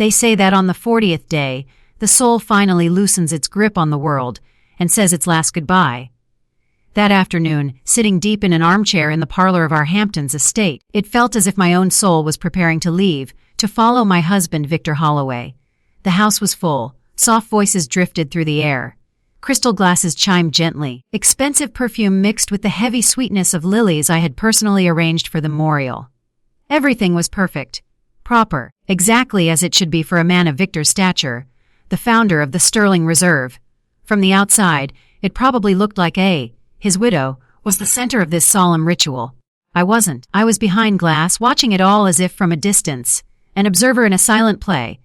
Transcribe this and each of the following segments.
They say that on the 40th day, the soul finally loosens its grip on the world and says its last goodbye. That afternoon, sitting deep in an armchair in the parlor of our Hamptons estate, it felt as if my own soul was preparing to leave, to follow my husband, Victor Holloway. The house was full. Soft voices drifted through the air. Crystal glasses chimed gently. Expensive perfume mixed with the heavy sweetness of lilies I had personally arranged for the memorial. Everything was perfect. Proper. Exactly as it should be for a man of Victor's stature, the founder of the Sterling Reserve. From the outside, it probably looked like his widow, was the center of this solemn ritual. I wasn't. I was behind glass, watching it all as if from a distance, an observer in a silent play.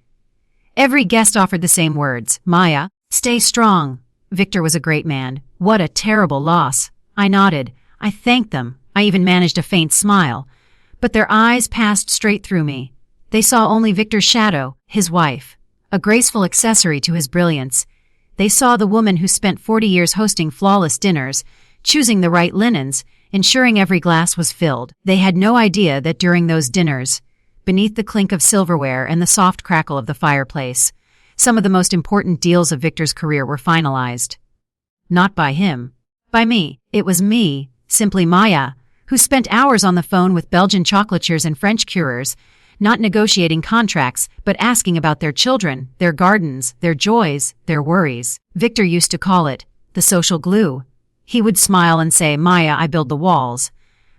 Every guest offered the same words. Maya, stay strong. Victor was a great man. What a terrible loss. I nodded. I thanked them. I even managed a faint smile. But their eyes passed straight through me. They saw only Victor's shadow, his wife, a graceful accessory to his brilliance. They saw the woman who spent 40 years hosting flawless dinners, choosing the right linens, ensuring every glass was filled. They had no idea that during those dinners, beneath the clink of silverware and the soft crackle of the fireplace, some of the most important deals of Victor's career were finalized. Not by him. By me. It was me, simply Maya, who spent hours on the phone with Belgian chocolatiers and French curers, not negotiating contracts, but asking about their children, their gardens, their joys, their worries. Victor used to call it the social glue. He would smile and say, Maya, I build the walls.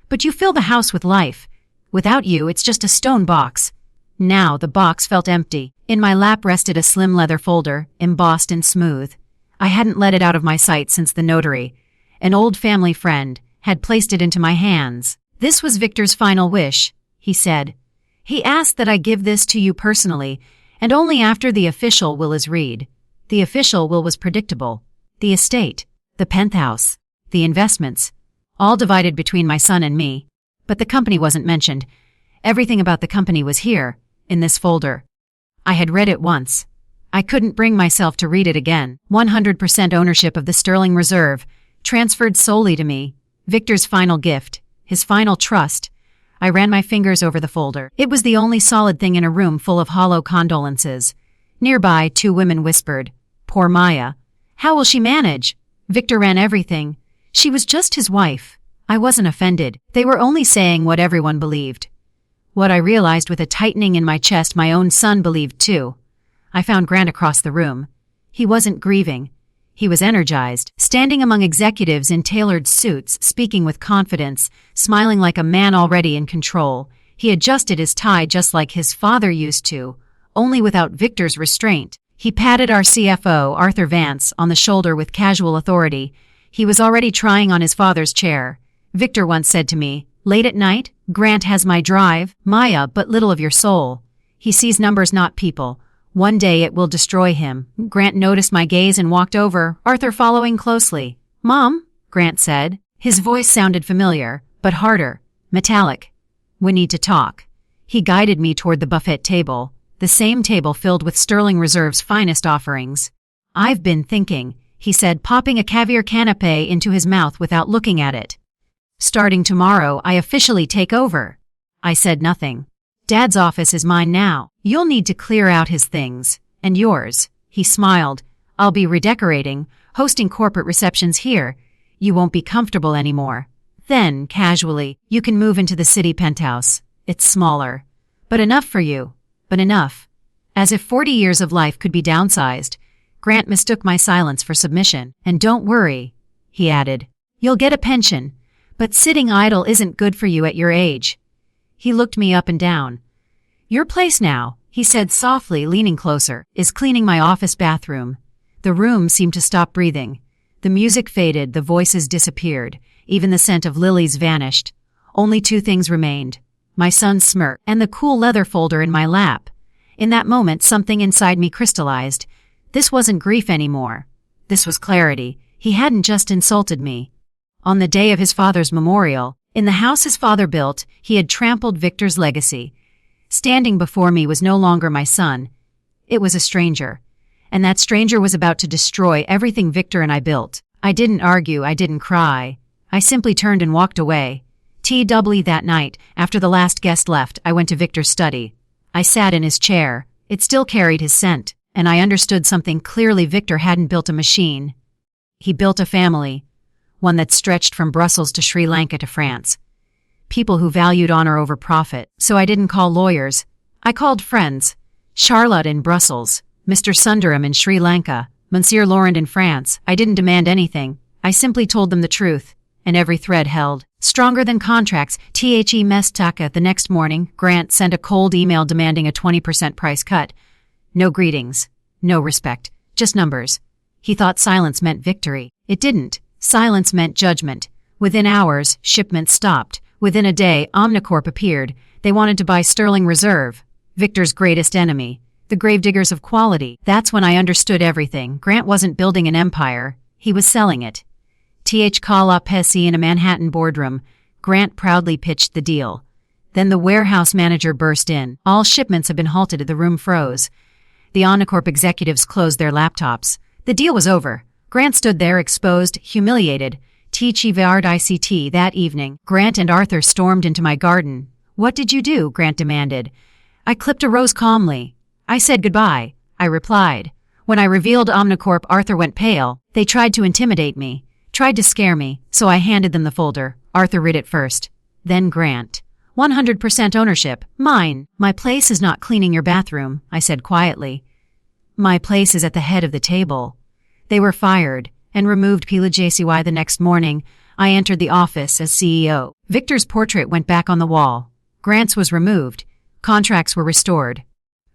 But you fill the house with life. Without you, it's just a stone box. Now the box felt empty. In my lap rested a slim leather folder, embossed and smooth. I hadn't let it out of my sight since the notary, an old family friend, had placed it into my hands. This was Victor's final wish, he said. He asked that I give this to you personally, and only after the official will is read. The official will was predictable. The estate, the penthouse, the investments, all divided between my son and me. But the company wasn't mentioned. Everything about the company was here, in this folder. I had read it once. I couldn't bring myself to read it again. 100% ownership of the Sterling Reserve, transferred solely to me. Victor's final gift, his final trust. I ran my fingers over the folder. It was the only solid thing in a room full of hollow condolences. Nearby, 2 women whispered, Poor Maya. How will she manage? Victor ran everything. She was just his wife. I wasn't offended. They were only saying what everyone believed. What I realized with a tightening in my chest, my own son believed too. I found Grant across the room. He wasn't grieving. He was energized, standing among executives in tailored suits, speaking with confidence, smiling like a man already in control. He adjusted his tie just like his father used to, only without Victor's restraint. He patted our CFO, Arthur Vance, on the shoulder with casual authority. He was already trying on his father's chair. Victor once said to me, Late at night, Grant has my drive, Maya, but little of your soul. He sees numbers, not people. One day it will destroy him. Grant noticed my gaze and walked over, Arthur following closely. Mom, Grant said. His voice sounded familiar, but harder, metallic. We need to talk. He guided me toward the buffet table, the same table filled with Sterling Reserve's finest offerings. I've been thinking, he said, popping a caviar canapé into his mouth without looking at it. Starting tomorrow, I officially take over. I said nothing. Dad's office is mine now. You'll need to clear out his things. And yours. He smiled. I'll be redecorating, hosting corporate receptions here. You won't be comfortable anymore. Then, casually, you can move into the city penthouse. It's smaller. But enough for you. But enough. As if 40 years of life could be downsized. Grant mistook my silence for submission. And don't worry, he added. You'll get a pension. But sitting idle isn't good for you at your age. He looked me up and down. Your place now, he said softly, leaning closer, is cleaning my office bathroom. The room seemed to stop breathing. The music faded, the voices disappeared. Even the scent of lilies vanished. Only 2 things remained. My son's smirk and the cool leather folder in my lap. In that moment, something inside me crystallized. This wasn't grief anymore. This was clarity. He hadn't just insulted me. On the day of his father's memorial, in the house his father built, he had trampled Victor's legacy. Standing before me was no longer my son. It was a stranger. And that stranger was about to destroy everything Victor and I built. I didn't argue, I didn't cry. I simply turned and walked away. That night, after the last guest left, I went to Victor's study. I sat in his chair. It still carried his scent, and I understood something clearly. Victor hadn't built a machine. He built a family, one that stretched from Brussels to Sri Lanka to France. People who valued honor over profit. So I didn't call lawyers. I called friends. Charlotte in Brussels, Mr. Sundaram in Sri Lanka, Monsieur Laurent in France. I didn't demand anything. I simply told them the truth, and every thread held. Stronger than contracts. Mestaka. The next morning, Grant sent a cold email demanding a 20% price cut. No greetings. No respect. Just numbers. He thought silence meant victory. It didn't. Silence meant judgment. Within hours, shipments stopped. Within a day, Omnicorp appeared. They wanted to buy Sterling Reserve, Victor's greatest enemy, the gravediggers of quality. That's when I understood everything. Grant wasn't building an empire. He was selling it. Kala Pesi in a Manhattan boardroom. Grant proudly pitched the deal. Then the warehouse manager burst in. All shipments had been halted. The room froze. The Omnicorp executives closed their laptops. The deal was over. Grant stood there, exposed, humiliated. ICT that evening. Grant and Arthur stormed into my garden. What did you do? Grant demanded. I clipped a rose calmly. I said goodbye, I replied. When I revealed Omnicorp, Arthur went pale. They tried to intimidate me, tried to scare me, so I handed them the folder. Arthur read it first. Then Grant. 100% ownership. Mine. My place is not cleaning your bathroom, I said quietly. My place is at the head of the table. They were fired and removed PLJCY. The next morning, I entered the office as CEO. Victor's portrait went back on the wall. Grant's was removed. Contracts were restored.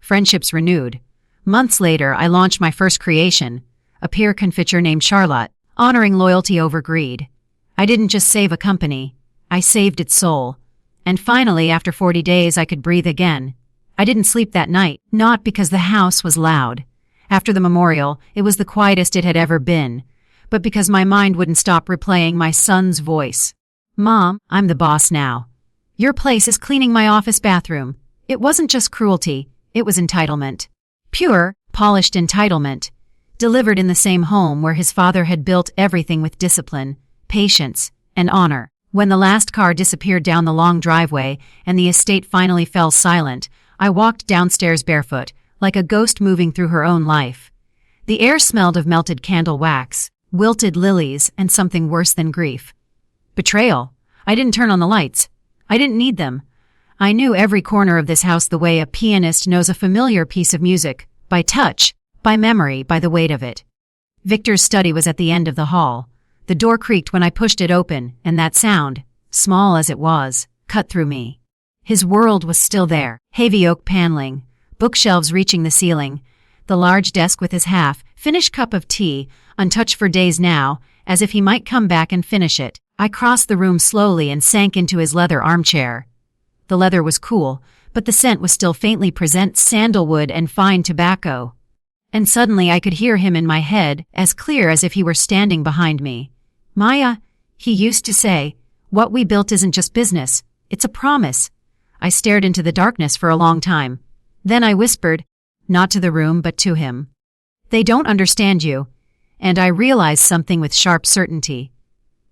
Friendships renewed. Months later, I launched my first creation, a peer confiture named Charlotte, honoring loyalty over greed. I didn't just save a company. I saved its soul. And finally, after 40 days, I could breathe again. I didn't sleep that night, not because the house was loud. After the memorial, it was the quietest it had ever been, but because my mind wouldn't stop replaying my son's voice. Mom, I'm the boss now. Your place is cleaning my office bathroom. It wasn't just cruelty, it was entitlement. Pure, polished entitlement. Delivered in the same home where his father had built everything with discipline, patience, and honor. When the last car disappeared down the long driveway and the estate finally fell silent, I walked downstairs barefoot, like a ghost moving through her own life. The air smelled of melted candle wax, wilted lilies, and something worse than grief. Betrayal. I didn't turn on the lights. I didn't need them. I knew every corner of this house the way a pianist knows a familiar piece of music, by touch, by memory, by the weight of it. Victor's study was at the end of the hall. The door creaked when I pushed it open, and that sound, small as it was, cut through me. His world was still there, heavy oak paneling, bookshelves reaching the ceiling, the large desk with his half-finished cup of tea, untouched for days now, as if he might come back and finish it. I crossed the room slowly and sank into his leather armchair. The leather was cool, but the scent was still faintly present, sandalwood and fine tobacco. And suddenly I could hear him in my head, as clear as if he were standing behind me. Maya, he used to say, what we built isn't just business, it's a promise. I stared into the darkness for a long time. Then I whispered, not to the room but to him. They don't understand you. And I realized something with sharp certainty.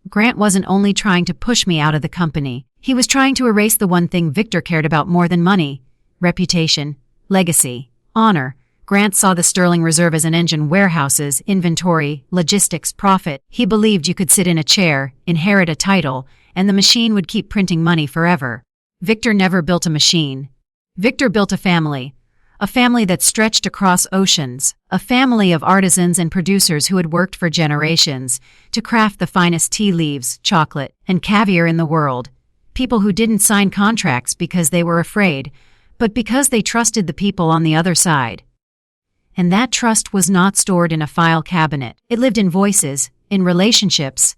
Grant wasn't only trying to push me out of the company. He was trying to erase the one thing Victor cared about more than money. Reputation, legacy, honor. Grant saw the Sterling Reserve as an engine, warehouses, inventory, logistics, profit. He believed you could sit in a chair, inherit a title, and the machine would keep printing money forever. Victor never built a machine. Victor built a family that stretched across oceans, a family of artisans and producers who had worked for generations to craft the finest tea leaves, chocolate, and caviar in the world. People who didn't sign contracts because they were afraid, but because they trusted the people on the other side. And that trust was not stored in a file cabinet. It lived in voices, in relationships,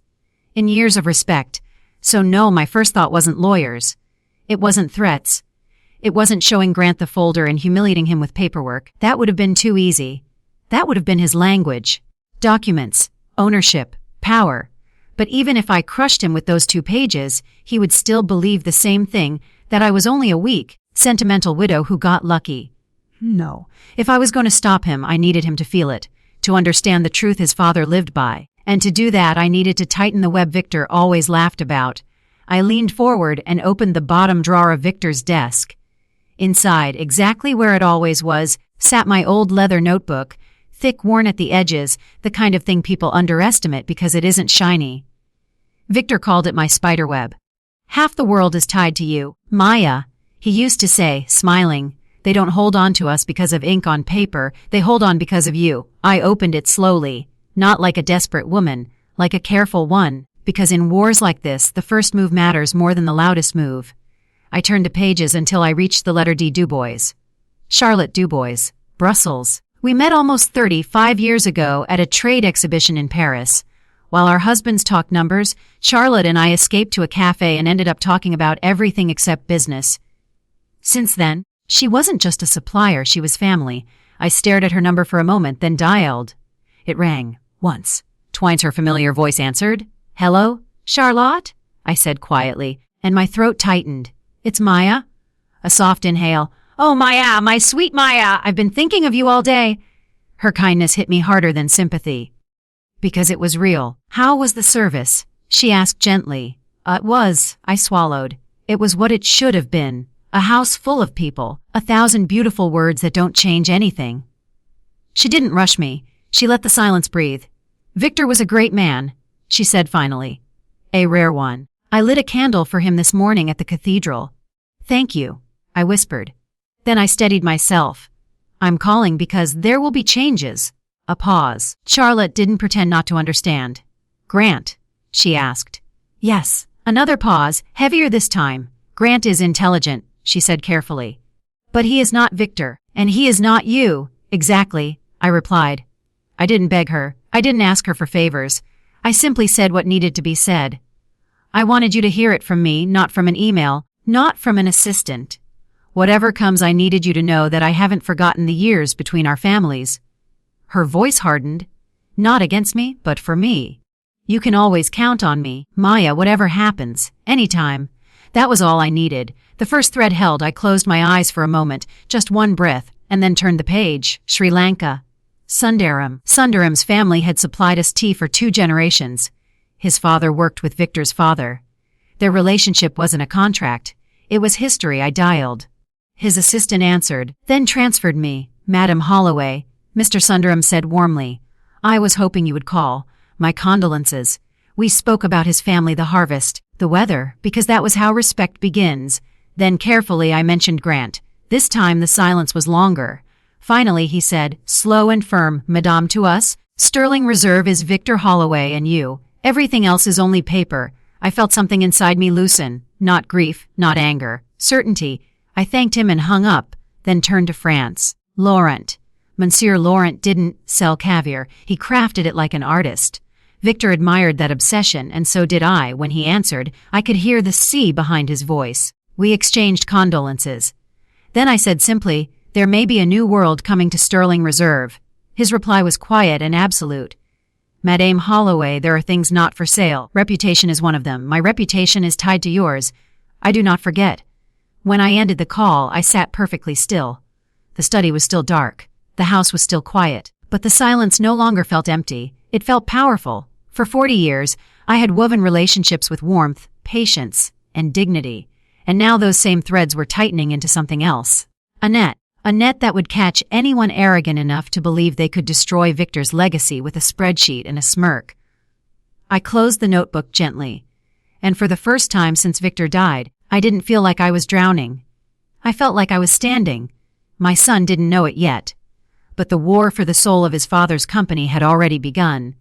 in years of respect. So no, my first thought wasn't lawyers. It wasn't threats. It wasn't showing Grant the folder and humiliating him with paperwork. That would have been too easy. That would have been his language. Documents, ownership, power. But even if I crushed him with those 2 pages, he would still believe the same thing, that I was only a weak, sentimental widow who got lucky. No. If I was going to stop him, I needed him to feel it, to understand the truth his father lived by. And to do that, I needed to tighten the web Victor always laughed about. I leaned forward and opened the bottom drawer of Victor's desk. Inside, exactly where it always was, sat my old leather notebook, thick, worn at the edges, the kind of thing people underestimate because it isn't shiny. Victor called it my spiderweb. Half the world is tied to you, Maya, he used to say, smiling. They don't hold on to us because of ink on paper, they hold on because of you. I opened it slowly, not like a desperate woman, like a careful one, because in wars like this, the first move matters more than the loudest move. I turned the pages until I reached the letter D. Dubois. Charlotte Dubois, Brussels. We met almost 35 years ago at a trade exhibition in Paris. While our husbands talked numbers, Charlotte and I escaped to a cafe and ended up talking about everything except business. Since then, she wasn't just a supplier, she was family. I stared at her number for a moment, then dialed. It rang. Once. Twice her familiar voice answered. Hello, Charlotte? I said quietly, and my throat tightened. It's Maya. A soft inhale. Oh, Maya, my sweet Maya, I've been thinking of you all day. Her kindness hit me harder than sympathy. Because it was real. How was the service? She asked gently. It was, I swallowed. It was what it should have been. A house full of people, 1,000 beautiful words that don't change anything. She didn't rush me. She let the silence breathe. Victor was a great man, she said finally. A rare one. I lit a candle for him this morning at the cathedral. Thank you, I whispered. Then I steadied myself. I'm calling because there will be changes. A pause. Charlotte didn't pretend not to understand. Grant, she asked. Yes. Another pause, heavier this time. Grant is intelligent, she said carefully. But he is not Victor, and he is not you. Exactly, I replied. I didn't beg her. I didn't ask her for favors. I simply said what needed to be said. I wanted you to hear it from me, not from an email, not from an assistant. Whatever comes, I needed you to know that I haven't forgotten the years between our families. Her voice hardened. Not against me, but for me. You can always count on me, Maya, whatever happens, anytime. That was all I needed. The first thread held, I closed my eyes for a moment, just one breath, and then turned the page. Sri Lanka. Sundaram. Sundaram's family had supplied us tea for 2 generations. His father worked with Victor's father. Their relationship wasn't a contract. It was history. I dialed. His assistant answered, then transferred me. Madam Holloway, Mr. Sundaram said warmly. I was hoping you would call. My condolences. We spoke about his family, the harvest, the weather, because that was how respect begins. Then carefully I mentioned Grant. This time the silence was longer. Finally he said, slow and firm, Madame, to us, Sterling Reserve is Victor Holloway and you. Everything else is only paper. I felt something inside me loosen. Not grief, not anger. Certainty. I thanked him and hung up, then turned to France. Laurent. Monsieur Laurent didn't sell caviar. He crafted it like an artist. Victor admired that obsession, and so did I. When he answered, I could hear the sea behind his voice. We exchanged condolences. Then I said simply, there may be a new world coming to Sterling Reserve. His reply was quiet and absolute. Madame Holloway, there are things not for sale. Reputation is one of them. My reputation is tied to yours. I do not forget. When I ended the call, I sat perfectly still. The study was still dark. The house was still quiet. But the silence no longer felt empty. It felt powerful. For 40 years, I had woven relationships with warmth, patience, and dignity. And now those same threads were tightening into something else. A net that would catch anyone arrogant enough to believe they could destroy Victor's legacy with a spreadsheet and a smirk. I closed the notebook gently. And for the first time since Victor died, I didn't feel like I was drowning. I felt like I was standing. My son didn't know it yet. But the war for the soul of his father's company had already begun.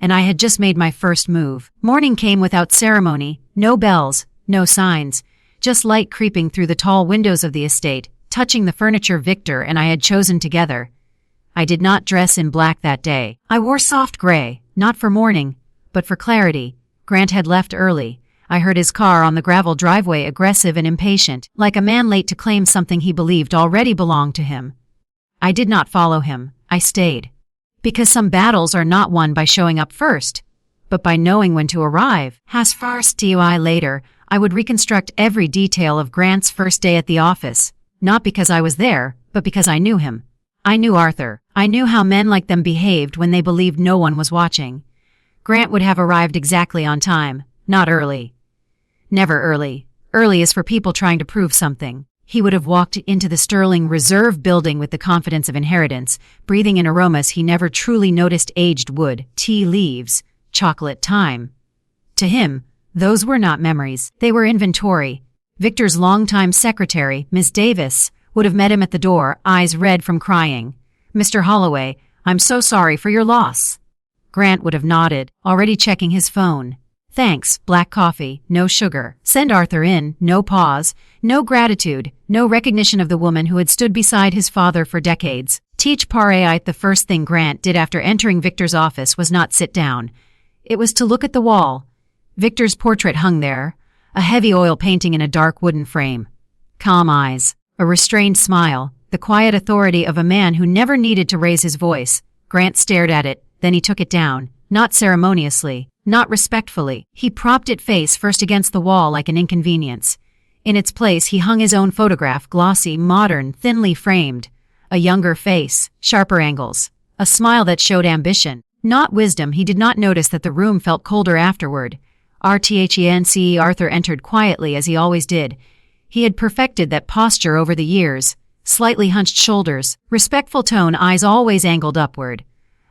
And I had just made my first move. Morning came without ceremony, no bells, no signs, just light creeping through the tall windows of the estate, touching the furniture Victor and I had chosen together. I did not dress in black that day. I wore soft gray, not for mourning, but for clarity. Grant had left early. I heard his car on the gravel driveway, aggressive and impatient, like a man late to claim something he believed already belonged to him. I did not follow him. I stayed. Because some battles are not won by showing up first, but by knowing when to arrive. As far as later, I would reconstruct every detail of Grant's first day at the office, not because I was there, but because I knew him. I knew Arthur. I knew how men like them behaved when they believed no one was watching. Grant would have arrived exactly on time, not early. Never early. Early is for people trying to prove something. He would have walked into the Sterling Reserve building with the confidence of inheritance, breathing in aromas he never truly noticed: aged wood, tea leaves, chocolate thyme. To him, those were not memories, they were inventory. Victor's longtime secretary, Miss Davis, would have met him at the door, eyes red from crying. "Mr. Holloway, I'm so sorry for your loss." Grant would have nodded, already checking his phone. "Thanks, black coffee, no sugar." Send Arthur in, no pause, no gratitude, no recognition of the woman who had stood beside his father for decades. Teach Pareite. The first thing Grant did after entering Victor's office was not sit down. It was to look at the wall. Victor's portrait hung there, a heavy oil painting in a dark wooden frame. Calm eyes, a restrained smile, the quiet authority of a man who never needed to raise his voice. Grant stared at it, then he took it down, not ceremoniously, not respectfully. He propped it face first against the wall like an inconvenience. In its place he hung his own photograph, glossy, modern, thinly framed. A younger face, sharper angles, a smile that showed ambition, not wisdom. He did not notice that the room felt colder afterward. RTHENCE. Arthur entered quietly as he always did. He had perfected that posture over the years. Slightly hunched shoulders, respectful tone, eyes always angled upward.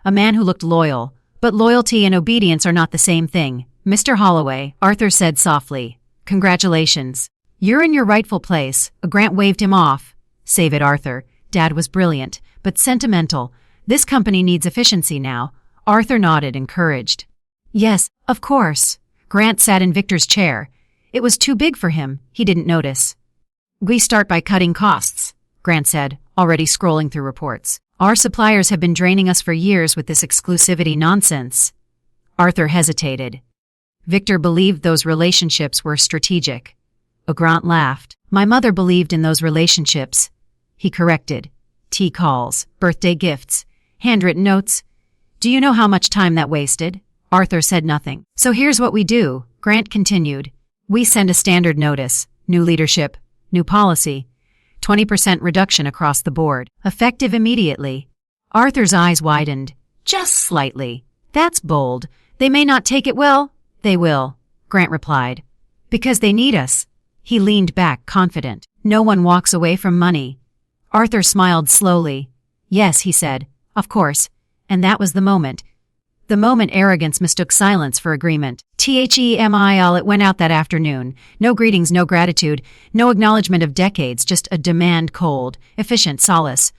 A man who looked loyal. But loyalty and obedience are not the same thing. "Mr. Holloway," Arthur said softly. "Congratulations. You're in your rightful place." Grant waved him off. "Save it, Arthur. Dad was brilliant, but sentimental. This company needs efficiency now." Arthur nodded, encouraged. "Yes, of course." Grant sat in Victor's chair. It was too big for him. He didn't notice. "We start by cutting costs," Grant said, already scrolling through reports. "Our suppliers have been draining us for years with this exclusivity nonsense." Arthur hesitated. Victor believed those relationships were strategic. Grant laughed. "My mother believed in those relationships." He corrected. "Tea calls, birthday gifts, handwritten notes. Do you know how much time that wasted?" Arthur said nothing. "So here's what we do," Grant continued. "We send a standard notice. New leadership, new policy. 20% reduction across the board. Effective immediately." Arthur's eyes widened. "Just slightly. That's bold. They may not take it well." "They will," Grant replied. "Because they need us." He leaned back, confident. "No one walks away from money." Arthur smiled slowly. "Yes," he said. "Of course." And that was the moment. The moment arrogance mistook silence for agreement. THEMIL. It went out that afternoon. No greetings, no gratitude, no acknowledgement of decades, just a demand: cold, efficient solace.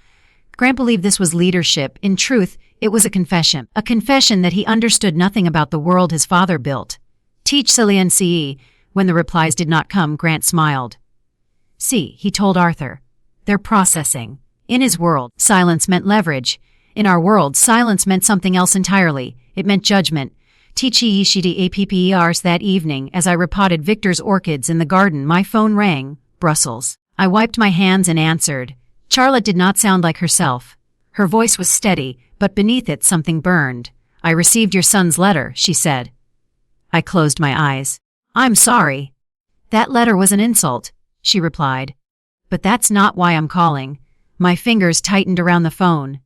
Grant believed this was leadership. In truth, it was a confession that he understood nothing about the world his father built. "Teach CE." When the replies did not come, Grant smiled. "See," he told Arthur. "They're processing." In his world, silence meant leverage. In our world, silence meant something else entirely. It meant judgment. TCHEDAPPERs. That evening, as I repotted Victor's orchids in the garden, my phone rang. Brussels. I wiped my hands and answered. Charlotte did not sound like herself. Her voice was steady, but beneath it something burned. "I received your son's letter," she said. I closed my eyes. "I'm sorry." "That letter was an insult," she replied. "But that's not why I'm calling." My fingers tightened around the phone.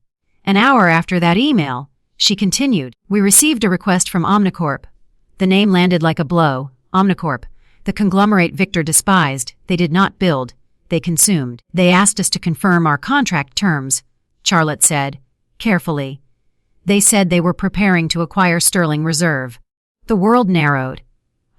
"An hour after that email," she continued, "we received a request from Omnicorp." The name landed like a blow. Omnicorp, the conglomerate Victor despised. They did not build. They consumed. "They asked us to confirm our contract terms," Charlotte said, carefully. "They said they were preparing to acquire Sterling Reserve." The world narrowed.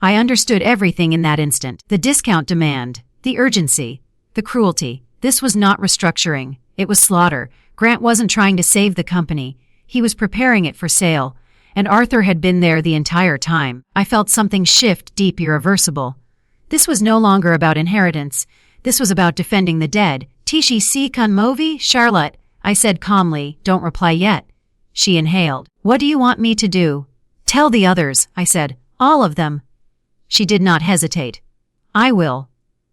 I understood everything in that instant. The discount demand, the urgency, the cruelty. This was not restructuring. It was slaughter. Grant wasn't trying to save the company. He was preparing it for sale. And Arthur had been there the entire time. I felt something shift, deep, irreversible. This was no longer about inheritance. This was about defending the dead. "Tishi si kanmovi, Charlotte," I said calmly. "Don't reply yet." She inhaled. "What do you want me to do?" "Tell the others," I said. "All of them." She did not hesitate. "I will."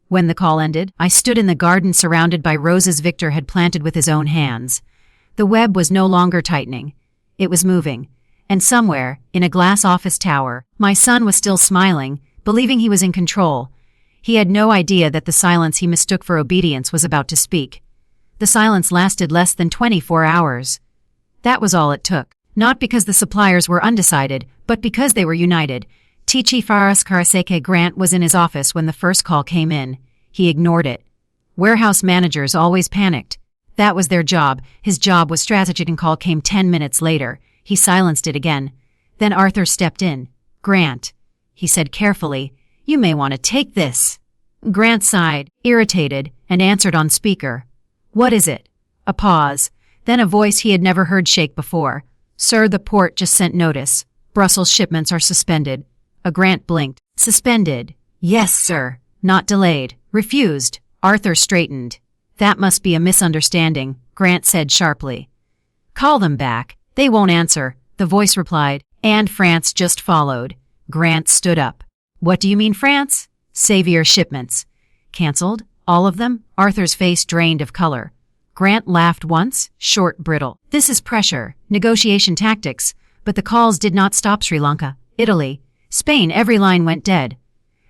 When the call ended, I stood in the garden surrounded by roses Victor had planted with his own hands. The web was no longer tightening. It was moving. And somewhere, in a glass office tower, my son was still smiling, believing he was in control. He had no idea that the silence he mistook for obedience was about to speak. The silence lasted less than 24 hours. That was all it took. Not because the suppliers were undecided, but because they were united. Tichi Faras Karaseke. Grant was in his office when the first call came in. He ignored it. Warehouse managers always panicked. That was their job. His job was strategy, and call came 10 minutes later. He silenced it again. Then Arthur stepped in. "Grant," he said carefully, "you may want to take this." Grant sighed, irritated, and answered on speaker. "What is it?" A pause. Then a voice he had never heard shake before. "Sir, the port just sent notice. Brussels shipments are suspended." Grant blinked. "Suspended?" "Yes, sir." "Not delayed." "Refused." Arthur straightened. "That must be a misunderstanding," Grant said sharply. "Call them back. They won't answer," the voice replied, and France just followed. Grant stood up. "What do you mean, France?" "Savior shipments." "Cancelled? All of them?" Arthur's face drained of color. Grant laughed once, short, brittle. "This is pressure, negotiation tactics." But the calls did not stop. Sri Lanka, Italy, Spain, every line went dead.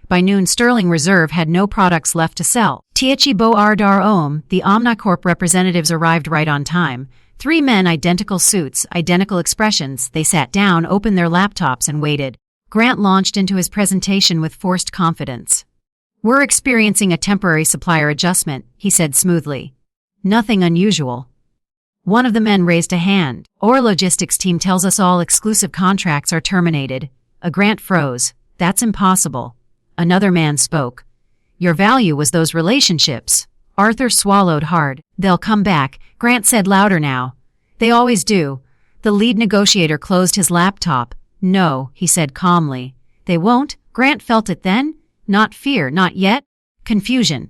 By noon, Sterling Reserve had no products left to sell. Tiechi Bo Ardar Om, the Omnicorp representatives arrived right on time. 3 men, identical suits, identical expressions. They sat down, opened their laptops, and waited. Grant launched into his presentation with forced confidence. "We're experiencing a temporary supplier adjustment," he said smoothly. "Nothing unusual." One of the men raised a hand. "Our logistics team tells us all exclusive contracts are terminated." Grant froze. "That's impossible." Another man spoke. "Your value was those relationships." Arthur swallowed hard. "They'll come back," Grant said louder now. "They always do." The lead negotiator closed his laptop. "No," he said calmly. "They won't?" Grant felt it then. Not fear, not yet. Confusion.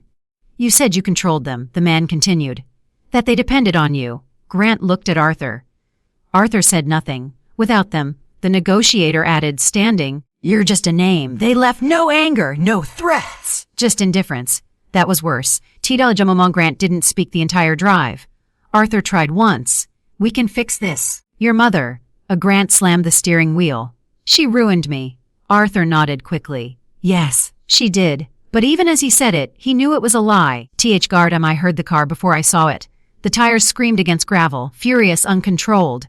"You said you controlled them," the man continued. "That they depended on you." Grant looked at Arthur. Arthur said nothing. "Without them," the negotiator added, standing, "you're just a name." They left no anger, no threats, just indifference. That was worse. Tidal Grant didn't speak the entire drive. Arthur tried once. "We can fix this." "Your mother." Grant slammed the steering wheel. "She ruined me." Arthur nodded quickly. "Yes, she did." But even as he said it, he knew it was a lie. I heard the car before I saw it. The tires screamed against gravel, furious, uncontrolled.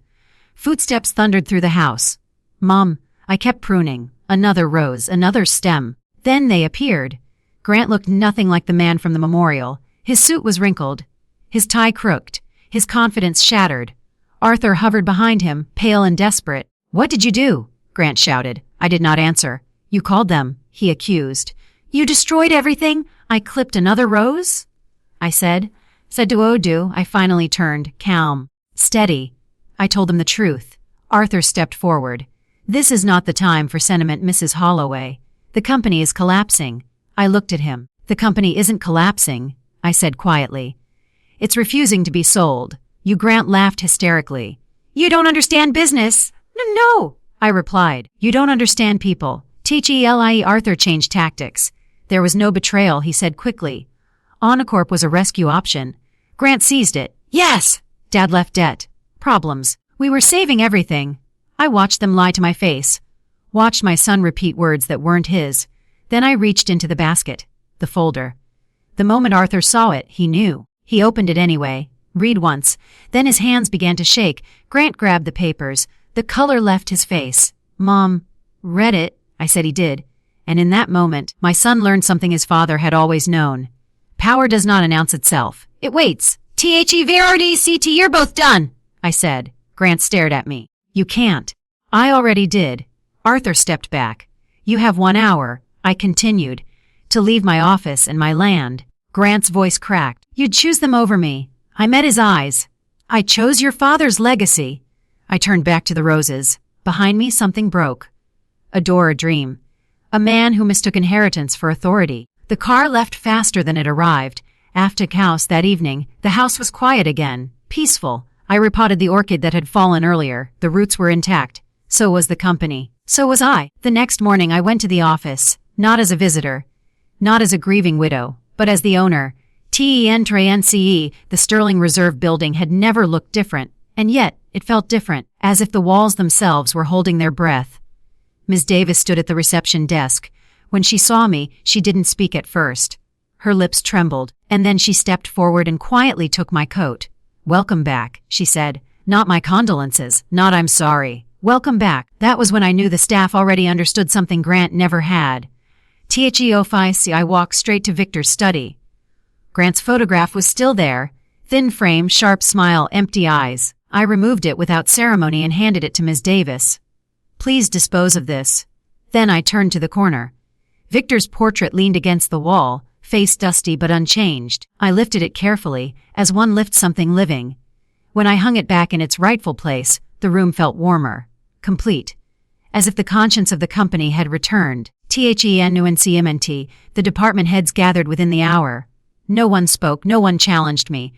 Footsteps thundered through the house. "Mom," I kept pruning. Another rose, another stem. Then they appeared. Grant looked nothing like the man from the memorial. His suit was wrinkled, his tie crooked, his confidence shattered. Arthur hovered behind him, pale and desperate. "What did you do?" Grant shouted. I did not answer. "You called them," he accused. "You destroyed everything?" "I clipped another rose?" I said. Said to Odu. I finally turned, calm, steady. I told them the truth. Arthur stepped forward. "This is not the time for sentiment, Mrs. Holloway. The company is collapsing." I looked at him. "The company isn't collapsing," I said quietly. "It's refusing to be sold." Grant laughed hysterically. "You don't understand business." No, I replied. "You don't understand people." TGLIE. Arthur changed tactics. "There was no betrayal," he said quickly. Omnicorp was a rescue option. Grant seized it. "Yes!" Dad left debt. Problems. We were saving everything. I watched them lie to my face. Watched my son repeat words that weren't his. Then I reached into the basket. The folder. The moment Arthur saw it, he knew. He opened it anyway. Read once. Then his hands began to shake. Grant grabbed the papers. The color left his face. "Mom, read it?" I said he did. And in that moment, my son learned something his father had always known. Power does not announce itself. It waits. THEVRDCT, you're both done, I said. Grant stared at me. "You can't." "I already did." Arthur stepped back. "You have 1 hour," I continued, "to leave my office and my land." Grant's voice cracked. "You'd choose them over me." I met his eyes. "I chose your father's legacy." I turned back to the roses. Behind me, something broke. A door, a dream. A man who mistook inheritance for authority. The car left faster than it arrived. After house that evening, the house was quiet again, peaceful. I repotted the orchid that had fallen earlier. The roots were intact. So was the company. So was I. The next morning I went to the office, not as a visitor, not as a grieving widow, but as the owner. TENTRANCE, the Sterling Reserve building had never looked different, and yet it felt different, as if the walls themselves were holding their breath. Ms. Davis stood at the reception desk. When she saw me, she didn't speak at first. Her lips trembled, and then she stepped forward and quietly took my coat. "Welcome back," she said. "Not my condolences, not I'm sorry. Welcome back." That was when I knew the staff already understood something Grant never had. THEOFIC. I walked straight to Victor's study. Grant's photograph was still there. Thin frame, sharp smile, empty eyes. I removed it without ceremony and handed it to Ms. Davis. Please dispose of this. Then I turned to the corner. Victor's portrait leaned against the wall, face dusty but unchanged. I lifted it carefully, as one lifts something living. When I hung it back in its rightful place, the room felt warmer, complete, as if the conscience of the company had returned. THENUNCMNT, the department heads gathered within the hour. No one spoke, no one challenged me.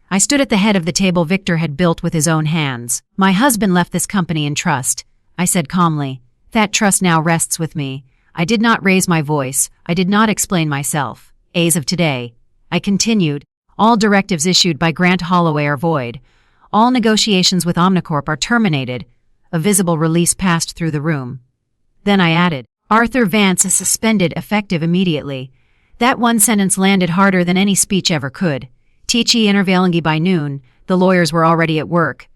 I stood at the head of the table Victor had built with his own hands. My husband left this company in trust, I said calmly. That trust now rests with me. I did not raise my voice. I did not explain myself. As of today, I continued, all directives issued by Grant Holloway are void. All negotiations with Omnicorp are terminated. A visible release passed through the room. Then I added, Arthur Vance is suspended effective immediately. That one sentence landed harder than any speech ever could. Tichy intervalingi by noon, the lawyers were already at work.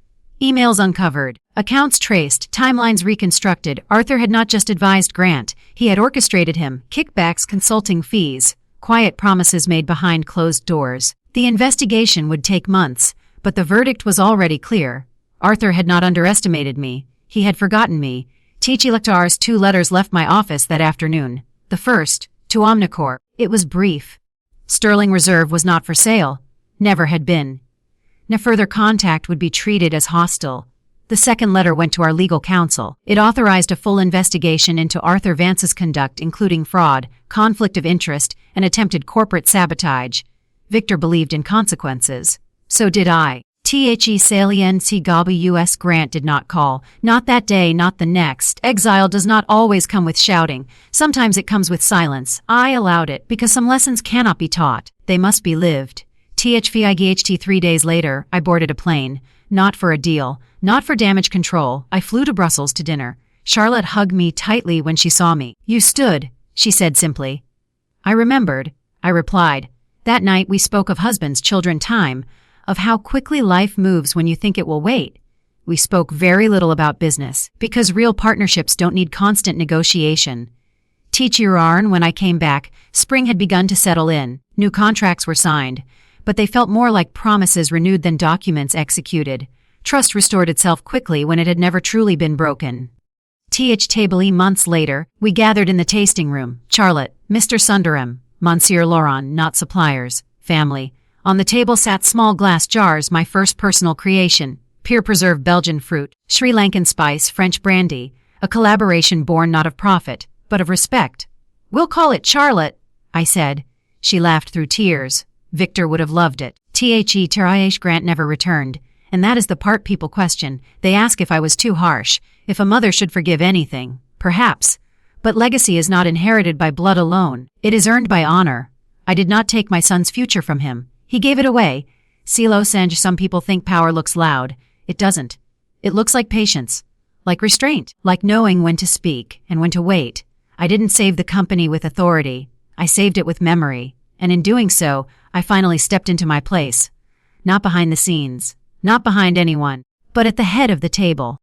Emails uncovered, accounts traced, timelines reconstructed. Arthur had not just advised Grant, he had orchestrated him, kickbacks, consulting fees, quiet promises made behind closed doors. The investigation would take months, but the verdict was already clear. Arthur had not underestimated me. He had forgotten me. Tichy Lectar's 2 letters left my office that afternoon. The first, to Omnicorp. It was brief. Sterling Reserve was not for sale. Never had been. No further contact would be treated as hostile. The second letter went to our legal counsel. It authorized a full investigation into Arthur Vance's conduct, including fraud, conflict of interest, and attempted corporate sabotage. Victor believed in consequences. So did I. THE US Grant did not call. Not that day, not the next. Exile does not always come with shouting. Sometimes it comes with silence. I allowed it, because some lessons cannot be taught. They must be lived. THVIGHT 3 days later, I boarded a plane. Not for a deal. Not for damage control. I flew to Brussels to dinner. Charlotte hugged me tightly when she saw me. You stood, she said simply. I remembered. I replied. That night we spoke of husbands, children, time, of how quickly life moves when you think it will wait. We spoke very little about business, because real partnerships don't need constant negotiation. When I came back, spring had begun to settle in. New contracts were signed, but they felt more like promises renewed than documents executed. Trust restored itself quickly when it had never truly been broken. Months later, we gathered in the tasting room. Charlotte, Mr. Sundaram, Monsieur Laurent, not suppliers, family. On the table sat small glass jars, my first personal creation, peer-preserved Belgian fruit, Sri Lankan spice, French brandy, a collaboration born not of profit, but of respect. We'll call it Charlotte, I said. She laughed through tears. Victor would have loved it. Terayesh Grant never returned, and that is the part people question. They ask if I was too harsh, if a mother should forgive anything. Perhaps. But legacy is not inherited by blood alone. It is earned by honor. I did not take my son's future from him. He gave it away. Silo Sanj, some people think power looks loud. It doesn't. It looks like patience, like restraint, like knowing when to speak and when to wait. I didn't save the company with authority. I saved it with memory. And in doing so, I finally stepped into my place. Not behind the scenes, not behind anyone, but at the head of the table.